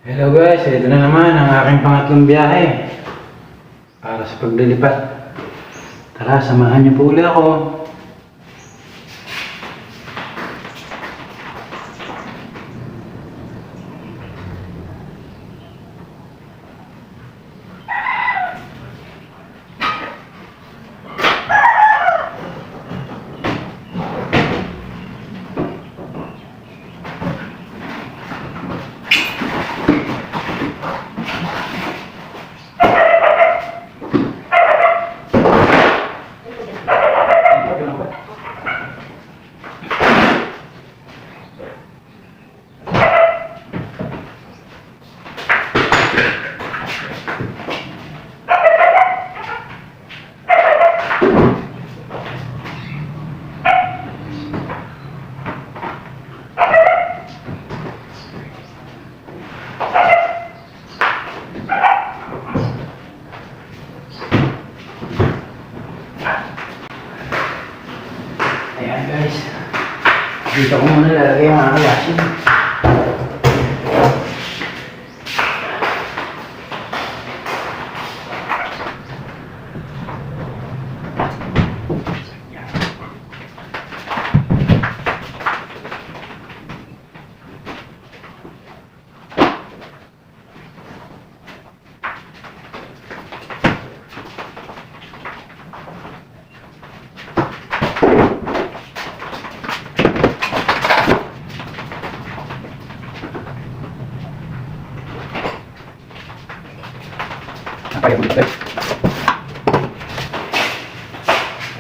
Hello guys, ito na naman ang aking pangatlong biyahe para sa paglilipat. Tara, samahan niyo po ulit ako. Ayan guys, dito ko muna lalagay ang mga kalasin.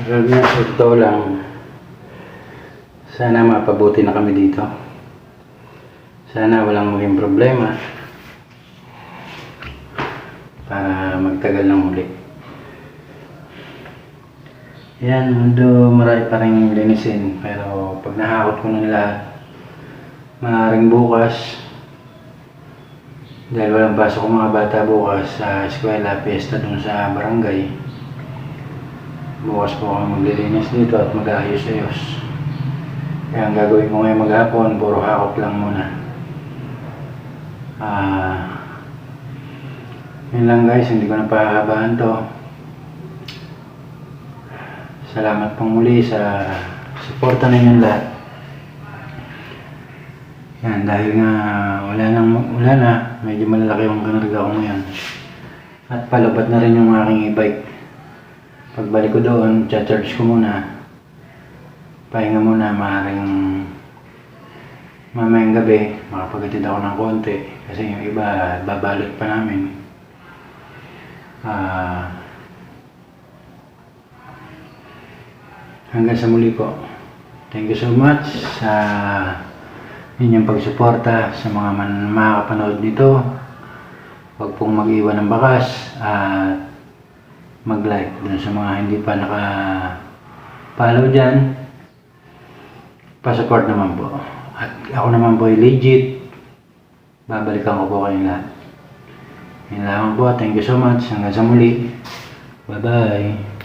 Alam niya, ito lang. Sana mapabuti na kami dito. Sana walang maging problema para magtagal ng huli. Yan, although marami pa rin linisin, pero pag nahakot ko ng lahat, maaaring bukas, dahil walang pasok ng mga bata bukas sa eskwela, piyesta dun sa barangay, bukas po kami maglilinis dito at mag-ayos-ayos. Kaya ang gagawin ko ngayon maghapon, puro hakot lang muna. Yun lang guys, hindi ko na pahahabaan to. Salamat pang muli sa suporta ninyong lahat. Yan, dahil nga wala na, medyo malalaki yung kanarga ko ngayon. At palabat na rin yung aking e-bike. Pagbalik ko doon, charge ko muna. Pahinga muna, maaaring mamayang gabi, makapagatid ako ng konti. Kasi yung iba, babalot pa namin. Hanggang sa muli po. Thank you so much sa inyong pagsuporta sa mga makakapanood nito. Huwag pong mag-iwan ng bakas at mag-like dun sa mga hindi pa naka-follow dyan. Pa-support naman po. At ako naman po ay legit. Babalikan ko po kayong lahat. Yun lamang po. Thank you so much. Hanggang sa muli. Bye-bye.